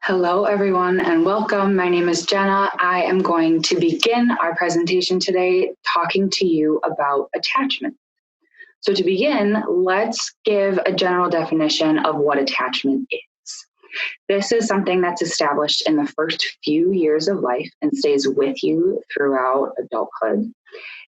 Hello, everyone, and welcome. My name is Jenna. I am going to begin our presentation today talking to you about attachment. So to begin, let's give a general definition of what attachment is. This is something that's established in the first few years of life and stays with you throughout adulthood.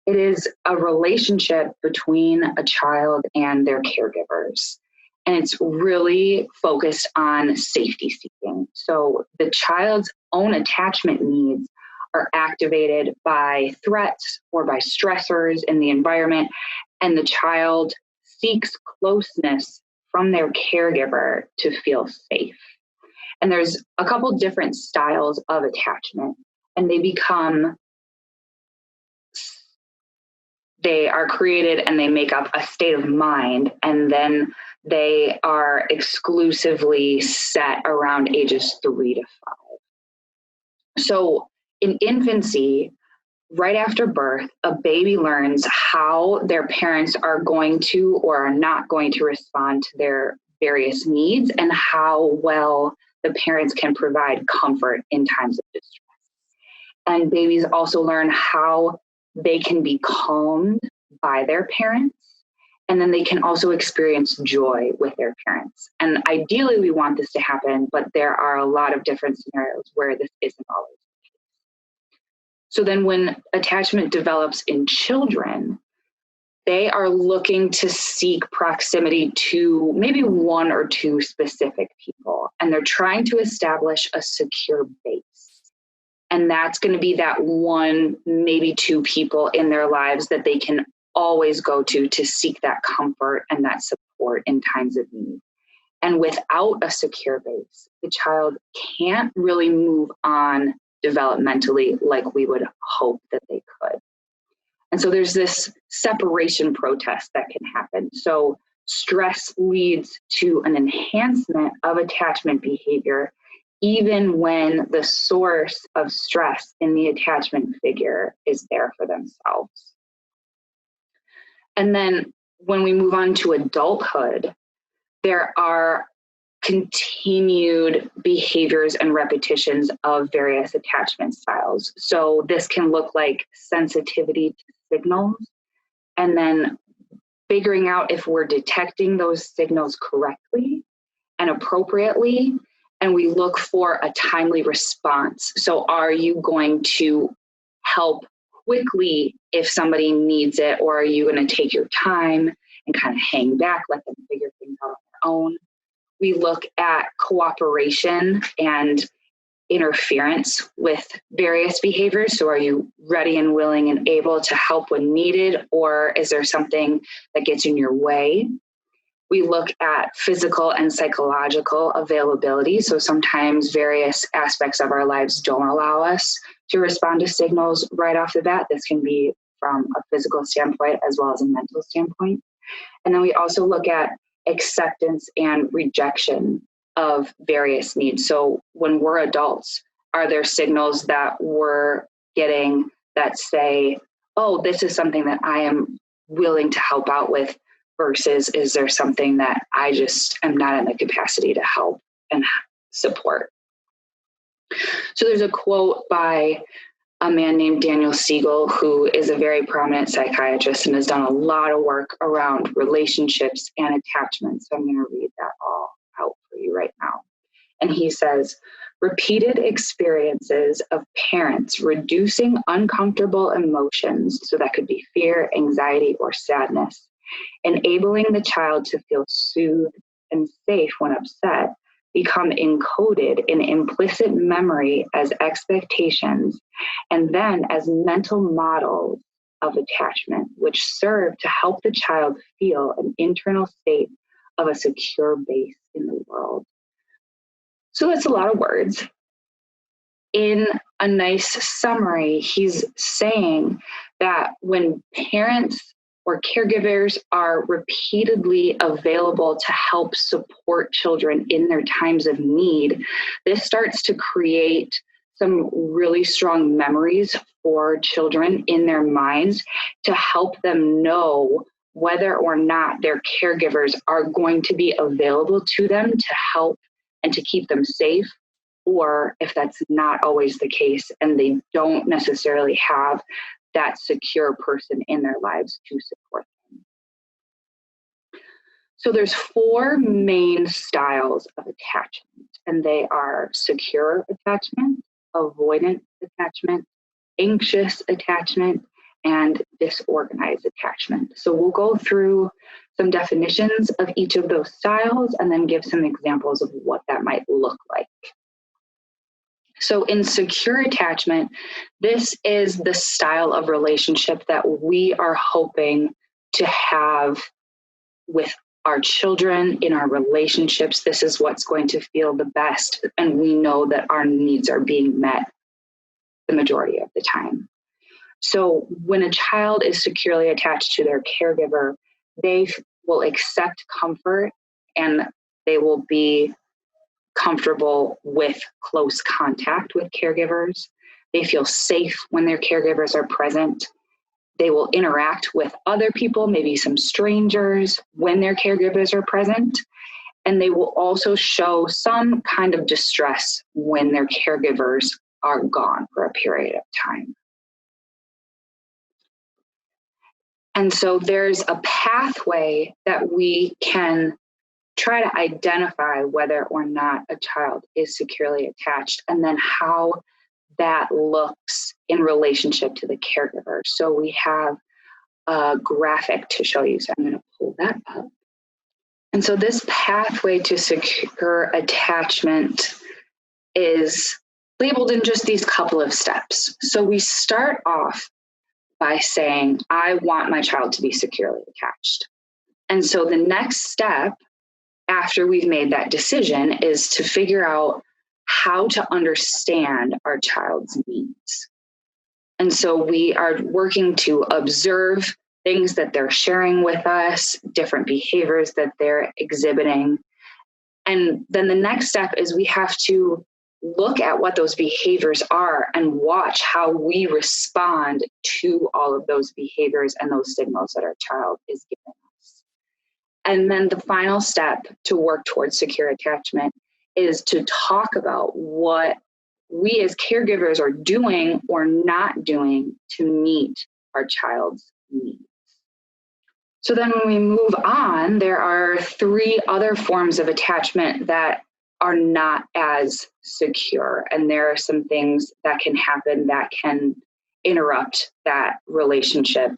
It is a relationship between a child and their caregivers. And it's really focused on safety seeking. So the child's own attachment needs are activated by threats or by stressors in the environment, and the child seeks closeness from their caregiver to feel safe. And there's a couple different styles of attachment, and they are created and they make up a state of mind, and then they are exclusively set around ages 3 to 5. So in infancy, right after birth, a baby learns how their parents are going to or are not going to respond to their various needs and how well the parents can provide comfort in times of distress. And babies also learn how they can be calmed by their parents, and then they can also experience joy with their parents. And ideally, we want this to happen, but there are a lot of different scenarios where this isn't always the case. So then when attachment develops in children, they are looking to seek proximity to maybe one or two specific people, and they're trying to establish a secure base. And that's going to be that one, maybe two people in their lives that they can always go to seek that comfort and that support in times of need. And without a secure base, the child can't really move on developmentally like we would hope that they could. And so there's this separation protest that can happen. So stress leads to an enhancement of attachment behavior, even when the source of stress in the attachment figure is there for themselves. And then when we move on to adulthood, there are continued behaviors and repetitions of various attachment styles. So this can look like sensitivity to signals, and then figuring out if we're detecting those signals correctly and appropriately, and we look for a timely response. So are you going to help quickly if somebody needs it, or are you going to take your time and kind of hang back, let them figure things out on their own? We look at cooperation and interference with various behaviors. So are you ready and willing and able to help when needed, or is there something that gets in your way? We look at physical and psychological availability. So sometimes various aspects of our lives don't allow us to respond to signals right off the bat. This can be from a physical standpoint as well as a mental standpoint. And then we also look at acceptance and rejection of various needs. So when we're adults, are there signals that we're getting that say, oh, this is something that I am willing to help out with, versus is there something that I just am not in the capacity to help and support? So there's a quote by a man named Daniel Siegel, who is a very prominent psychiatrist and has done a lot of work around relationships and attachment. So I'm going to read that all out for you right now. And he says, repeated experiences of parents reducing uncomfortable emotions, so that could be fear, anxiety, or sadness, enabling the child to feel soothed and safe when upset, become encoded in implicit memory as expectations, and then as mental models of attachment, which serve to help the child feel an internal state of a secure base in the world. So that's a lot of words. In a nice summary, he's saying that when parents or caregivers are repeatedly available to help support children in their times of need, this starts to create some really strong memories for children in their minds to help them know whether or not their caregivers are going to be available to them to help and to keep them safe, or if that's not always the case and they don't necessarily have that secure person in their lives to support them. So there's 4 main styles of attachment, and they are secure attachment, avoidant attachment, anxious attachment, and disorganized attachment. So we'll go through some definitions of each of those styles and then give some examples of what that might look like. So in secure attachment, this is the style of relationship that we are hoping to have with our children, in our relationships. This is what's going to feel the best, and we know that our needs are being met the majority of the time. So when a child is securely attached to their caregiver, they will accept comfort and they will be comfortable with close contact with caregivers. They feel safe when their caregivers are present. They will interact with other people, maybe some strangers, when their caregivers are present. And they will also show some kind of distress when their caregivers are gone for a period of time. And so there's a pathway that we can try to identify whether or not a child is securely attached, and then how that looks in relationship to the caregiver. So we have a graphic to show you. So I'm going to pull that up. And so this pathway to secure attachment is labeled in just these couple of steps. So we start off by saying, I want my child to be securely attached. And so the next step after we've made that decision is to figure out how to understand our child's needs. And so we are working to observe things that they're sharing with us, different behaviors that they're exhibiting. And then the next step is we have to look at what those behaviors are and watch how we respond to all of those behaviors and those signals that our child is giving us. And then the final step to work towards secure attachment is to talk about what we as caregivers are doing or not doing to meet our child's needs. So then when we move on, there are 3 other forms of attachment that are not as secure. And there are some things that can happen that can interrupt that relationship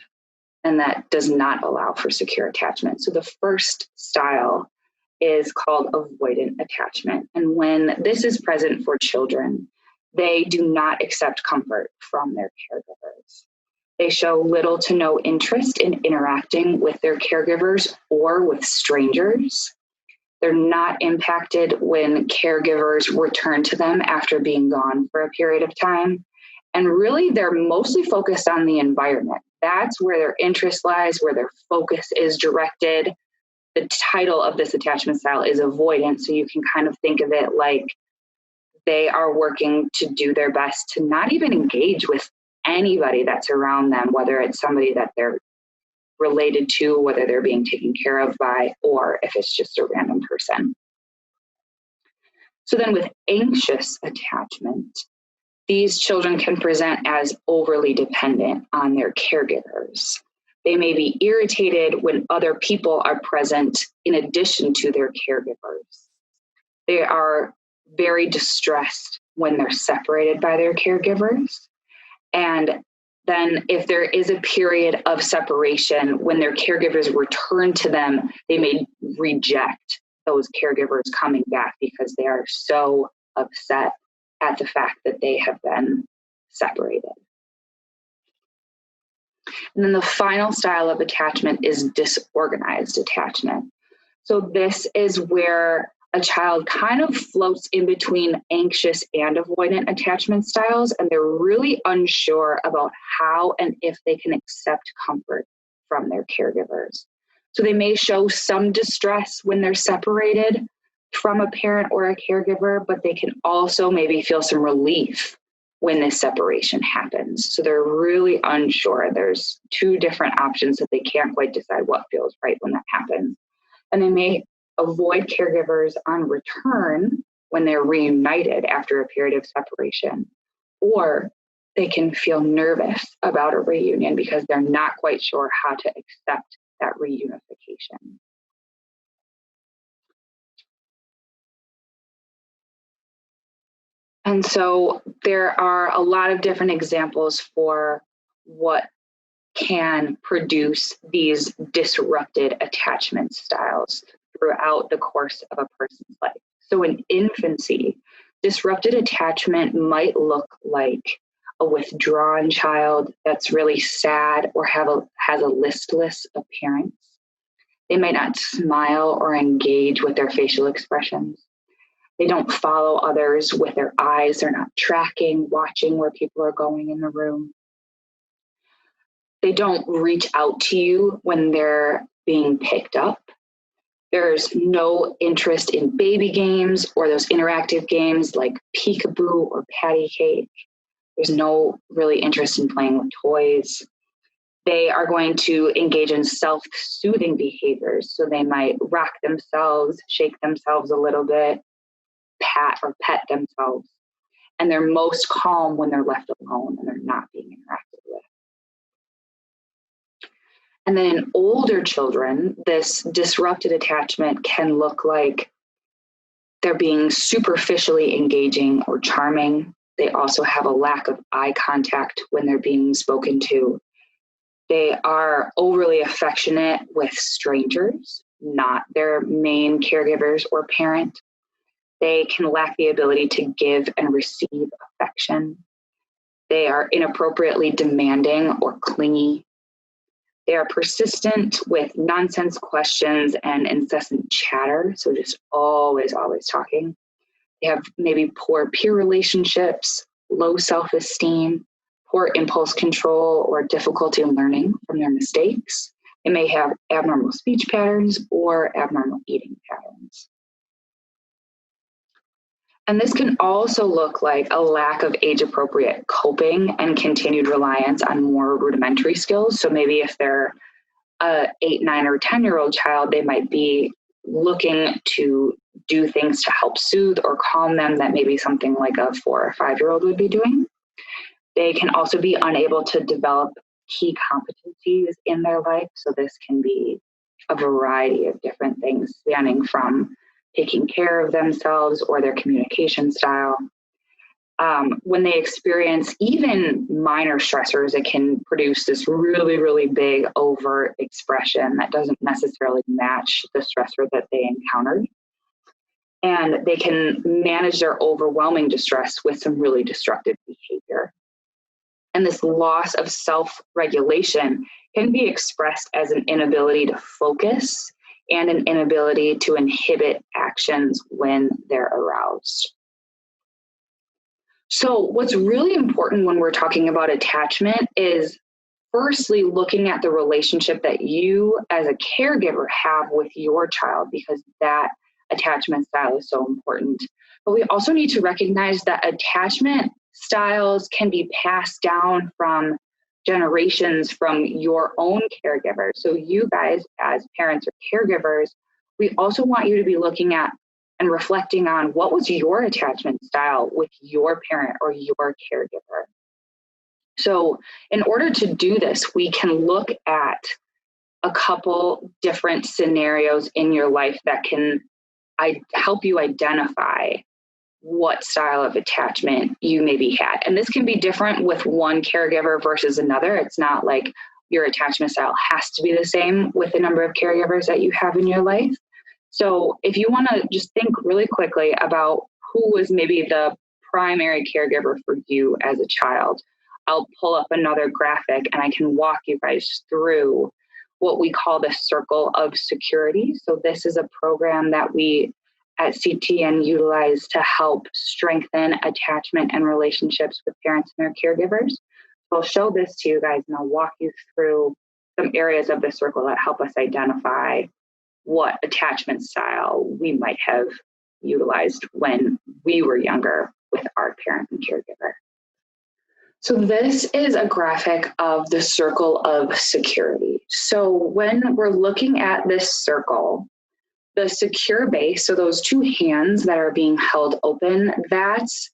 and that does not allow for secure attachment. So the first style is called avoidant attachment. And when this is present for children, they do not accept comfort from their caregivers. They show little to no interest in interacting with their caregivers or with strangers. They're not impacted when caregivers return to them after being gone for a period of time. And really, they're mostly focused on the environment. That's where their interest lies, where their focus is directed. The title of this attachment style is avoidant, so you can kind of think of it like they are working to do their best to not even engage with anybody that's around them, whether it's somebody that they're related to, whether they're being taken care of by, or if it's just a random person. So then with anxious attachment, these children can present as overly dependent on their caregivers. They may be irritated when other people are present in addition to their caregivers. They are very distressed when they're separated by their caregivers. And then if there is a period of separation, when their caregivers return to them, they may reject those caregivers coming back because they are so upset at the fact that they have been separated. And then the final style of attachment is disorganized attachment. So this is where a child kind of floats in between anxious and avoidant attachment styles, and they're really unsure about how and if they can accept comfort from their caregivers. So they may show some distress when they're separated from a parent or a caregiver, but they can also maybe feel some relief when this separation happens. So they're really unsure. There's 2 different options that they can't quite decide what feels right when that happens. And they may avoid caregivers on return when they're reunited after a period of separation, or they can feel nervous about a reunion because they're not quite sure how to accept that reunification. And so there are a lot of different examples for what can produce these disrupted attachment styles throughout the course of a person's life. So in infancy, disrupted attachment might look like a withdrawn child that's really sad or has a listless appearance. They might not smile or engage with their facial expressions. They don't follow others with their eyes. They're not tracking, watching where people are going in the room. They don't reach out to you when they're being picked up. There's no interest in baby games or those interactive games like peekaboo or patty cake. There's no really interest in playing with toys. They are going to engage in self-soothing behaviors. So they might rock themselves, shake themselves a little bit, pat or pet themselves. And they're most calm when they're left alone and they're not being interacted with. And then in older children, this disrupted attachment can look like they're being superficially engaging or charming. They also have a lack of eye contact when they're being spoken to. They are overly affectionate with strangers, not their main caregivers or parent. They can lack the ability to give and receive affection. They are inappropriately demanding or clingy. They are persistent with nonsense questions and incessant chatter, so just always talking. They have maybe poor peer relationships, low self-esteem, poor impulse control, or difficulty in learning from their mistakes. They may have abnormal speech patterns or abnormal eating patterns. And this can also look like a lack of age-appropriate coping and continued reliance on more rudimentary skills. So maybe if they're a 8, 9, or 10-year-old child, they might be looking to do things to help soothe or calm them that maybe something like a 4 or 5-year-old would be doing. They can also be unable to develop key competencies in their life. So this can be a variety of different things, spanning from taking care of themselves or their communication style. When they experience even minor stressors, it can produce this really, really big overt expression that doesn't necessarily match the stressor that they encountered. And they can manage their overwhelming distress with some really destructive behavior. And this loss of self-regulation can be expressed as an inability to focus and an inability to inhibit actions when they're aroused. So what's really important when we're talking about attachment is firstly looking at the relationship that you as a caregiver have with your child, because that attachment style is so important. But we also need to recognize that attachment styles can be passed down from generations from your own caregiver. So you guys as parents or caregivers, we also want you to be looking at and reflecting on what was your attachment style with your parent or your caregiver. So in order to do this, we can look at a couple different scenarios in your life that can help you identify what style of attachment you maybe had. And this can be different with one caregiver versus another. It's not like your attachment style has to be the same with the number of caregivers that you have in your life. So if you want to just think really quickly about who was maybe the primary caregiver for you as a child, I'll pull up another graphic and I can walk you guys through what we call the circle of security. So this is a program that we at CTN utilize to help strengthen attachment and relationships with parents and their caregivers. So I'll show this to you guys and I'll walk you through some areas of the circle that help us identify what attachment style we might have utilized when we were younger with our parent and caregiver. So this is a graphic of the circle of security. So when we're looking at this circle, the secure base, so those two hands that are being held open, that's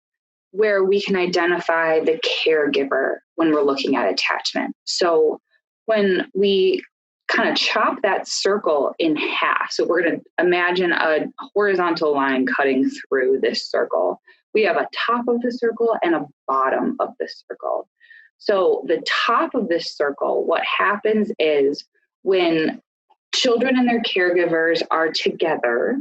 where we can identify the caregiver when we're looking at attachment. So when we kind of chop that circle in half, so we're going to imagine a horizontal line cutting through this circle. We have a top of the circle and a bottom of the circle. So the top of this circle, what happens is when children and their caregivers are together,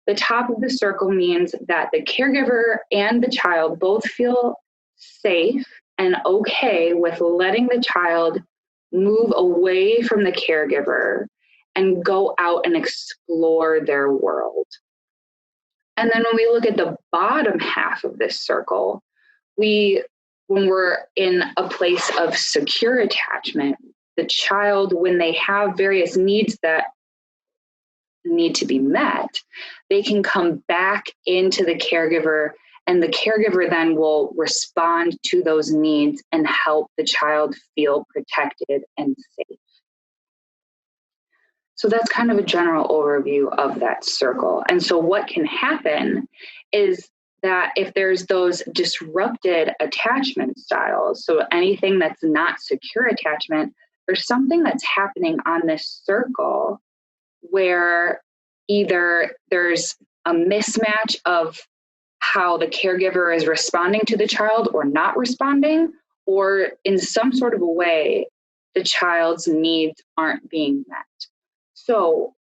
the top of the circle means that the caregiver and the child both feel safe and okay with letting the child move away from the caregiver and go out and explore their world. And then when we look at the bottom half of this circle, when we're in a place of secure attachment, the child, when they have various needs that need to be met, they can come back into the caregiver, and the caregiver then will respond to those needs and help the child feel protected and safe. So that's kind of a general overview of that circle. And so what can happen is that if there's those disrupted attachment styles, so anything that's not secure attachment, there's something that's happening on this circle where either there's a mismatch of how the caregiver is responding to the child or not responding, or in some sort of a way, the child's needs aren't being met. So,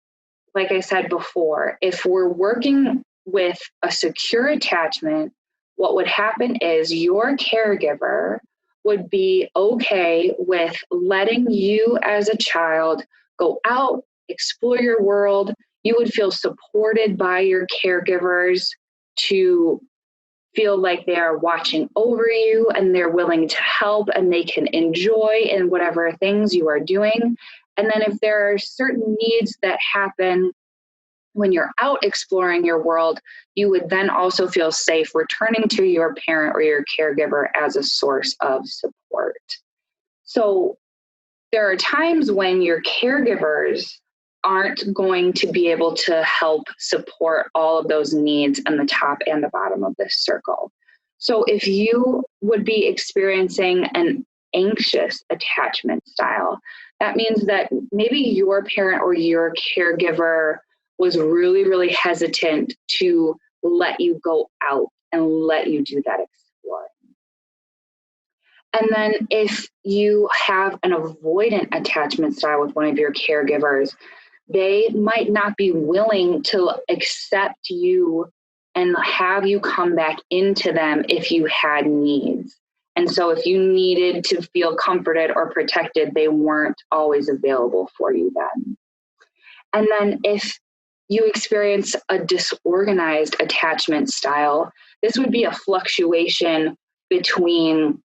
like I said before, if we're working with a secure attachment, what would happen is your caregiver would be okay with letting you as a child go out, explore your world. You would feel supported by your caregivers to feel like they are watching over you and they're willing to help and they can enjoy in whatever things you are doing. And then if there are certain needs that happen when you're out exploring your world, you would then also feel safe returning to your parent or your caregiver as a source of support. So there are times when your caregivers aren't going to be able to help support all of those needs on the top and the bottom of this circle. So if you would be experiencing an anxious attachment style, that means that maybe your parent or your caregiver was really, really hesitant to let you go out and let you do that exploring. And then if you have an avoidant attachment style with one of your caregivers, they might not be willing to accept you and have you come back into them if you had needs. And so if you needed to feel comforted or protected, they weren't always available for you then. And then if you experience a disorganized attachment style, this would be a fluctuation between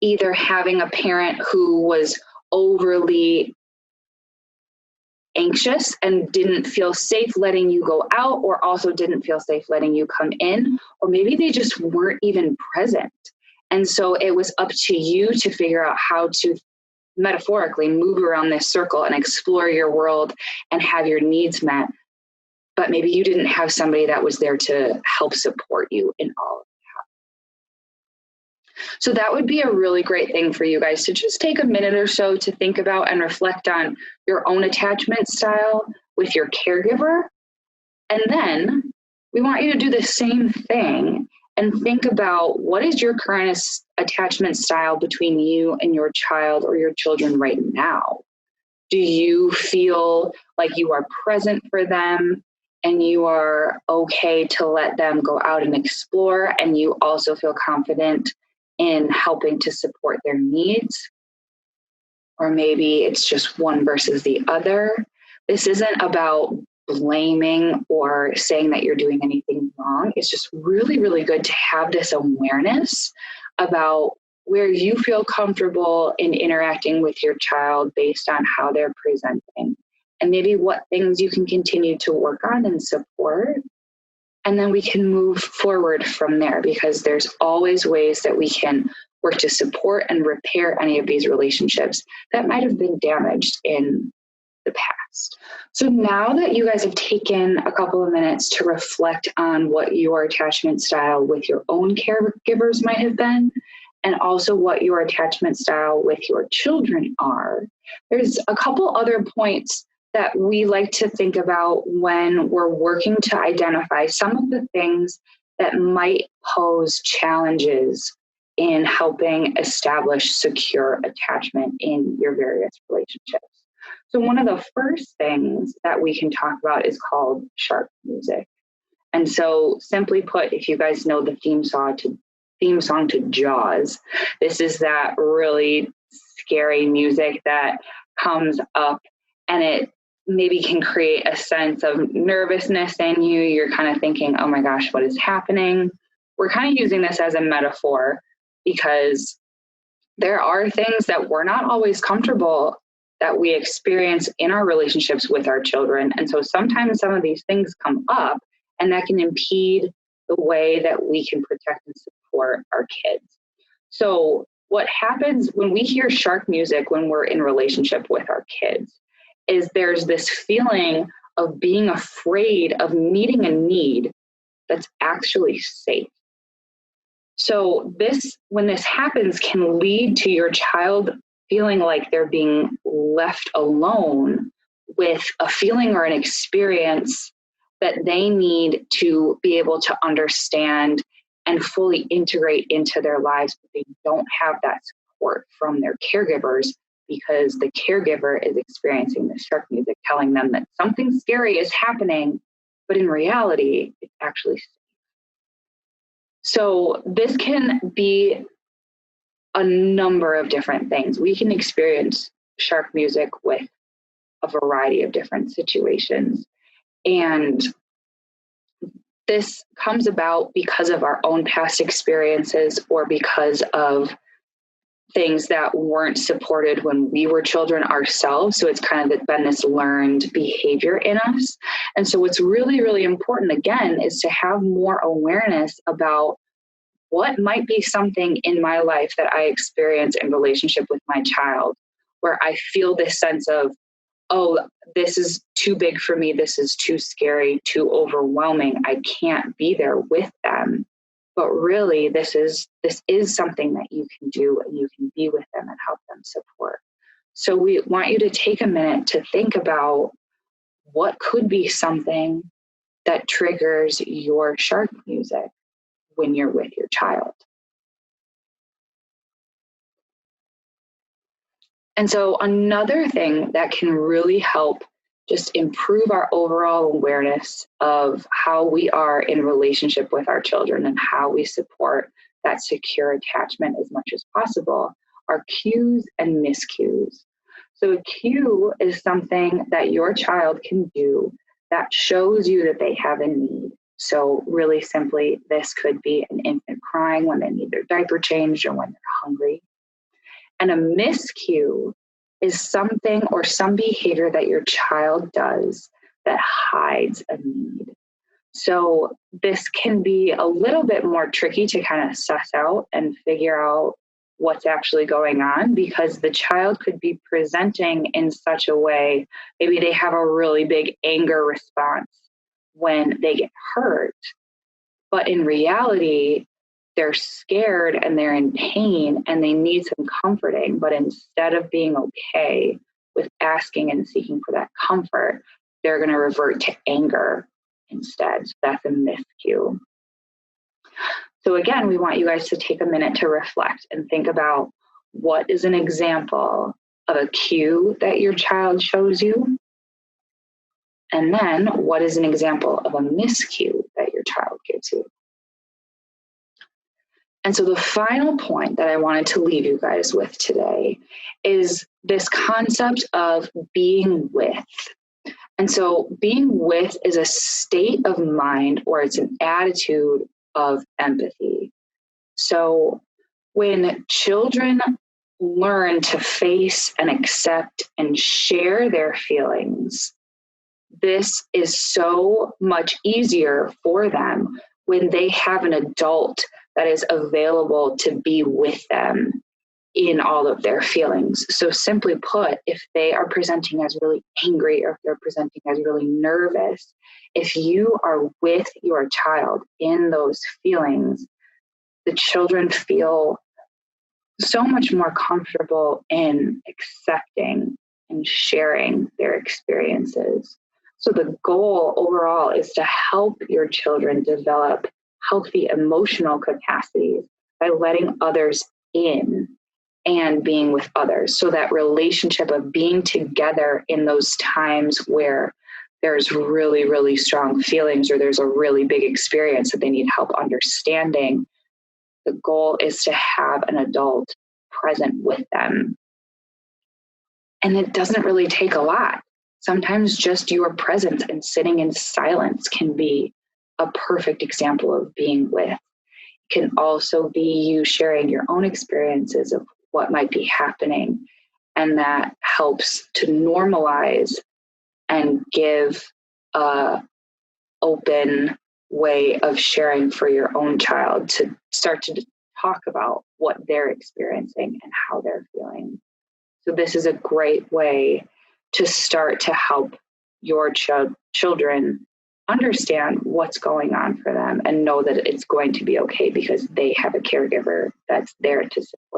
either having a parent who was overly anxious and didn't feel safe letting you go out, or also didn't feel safe letting you come in, or maybe they just weren't even present. And so it was up to you to figure out how to metaphorically move around this circle and explore your world and have your needs met. But maybe you didn't have somebody that was there to help support you in all of that. So that would be a really great thing for you guys to just take a minute or so to think about and reflect on your own attachment style with your caregiver. And then we want you to do the same thing and think about what is your current attachment style between you and your child or your children right now. Do you feel like you are present for them and you are okay to let them go out and explore, and you also feel confident in helping to support their needs? Or maybe it's just one versus the other. This isn't about blaming or saying that you're doing anything wrong. It's just really, really good to have this awareness about where you feel comfortable in interacting with your child based on how they're presenting, and maybe what things you can continue to work on and support. And then we can move forward from there, because there's always ways that we can work to support and repair any of these relationships that might have been damaged in the past. So now that you guys have taken a couple of minutes to reflect on what your attachment style with your own caregivers might have been, and also what your attachment style with your children are, there's a couple other points that we like to think about when we're working to identify some of the things that might pose challenges in helping establish secure attachment in your various relationships. So one of the first things that we can talk about is called sharp music. And so simply put, if you guys know the theme song to Jaws, this is that really scary music that comes up and it maybe can create a sense of nervousness in you. You're kind of thinking, oh my gosh, what is happening? We're kind of using this as a metaphor because there are things that we're not always comfortable that we experience in our relationships with our children. And so sometimes some of these things come up and that can impede the way that we can protect and support our kids. So what happens when we hear sharp music when we're in relationship with our kids is there's this feeling of being afraid of meeting a need that's actually safe. So when this happens, can lead to your child feeling like they're being left alone with a feeling or an experience that they need to be able to understand and fully integrate into their lives, but they don't have that support from their caregivers because the caregiver is experiencing this sharp music telling them that something scary is happening, but in reality, it's actually safe. So this can be a number of different things. We can experience sharp music with a variety of different situations. And this comes about because of our own past experiences or because of things that weren't supported when we were children ourselves. So it's kind of been this learned behavior in us. And so what's really, really important, again, is to have more awareness about what might be something in my life that I experience in relationship with my child, where I feel this sense of, oh, this is too big for me. This is too scary, too overwhelming. I can't be there with them. But really, this is something that you can do, and you can be with them and help them support. So we want you to take a minute to think about what could be something that triggers your sharp music when you're with your child. And so another thing that can really help just improve our overall awareness of how we are in relationship with our children and how we support that secure attachment as much as possible are cues and miscues. So a cue is something that your child can do that shows you that they have a need. So really simply, this could be an infant crying when they need their diaper changed or when they're hungry. And a miscue is something or some behavior that your child does that hides a need. So this can be a little bit more tricky to kind of suss out and figure out what's actually going on, because the child could be presenting in such a way, maybe they have a really big anger response when they get hurt, but in reality, they're scared and they're in pain and they need some comforting. But instead of being okay with asking and seeking for that comfort, they're going to revert to anger instead. So that's a miscue. So again, we want you guys to take a minute to reflect and think about what is an example of a cue that your child shows you. And then what is an example of a miscue that your child gives you. And so the final point that I wanted to leave you guys with today is this concept of being with. And so being with is a state of mind, or it's an attitude of empathy. So when children learn to face and accept and share their feelings, this is so much easier for them when they have an adult that is available to be with them in all of their feelings. So simply put, if they are presenting as really angry or if they're presenting as really nervous, if you are with your child in those feelings, the children feel so much more comfortable in accepting and sharing their experiences. So the goal overall is to help your children develop healthy emotional capacities by letting others in and being with others. So that relationship of being together in those times where there's really, really strong feelings or there's a really big experience that they need help understanding, the goal is to have an adult present with them. And it doesn't really take a lot. Sometimes just your presence and sitting in silence can be a perfect example of being with. It can also be you sharing your own experiences of what might be happening. And that helps to normalize and give a open way of sharing for your own child to start to talk about what they're experiencing and how they're feeling. So this is a great way to start to help your children understand what's going on for them and know that it's going to be okay because they have a caregiver that's there to support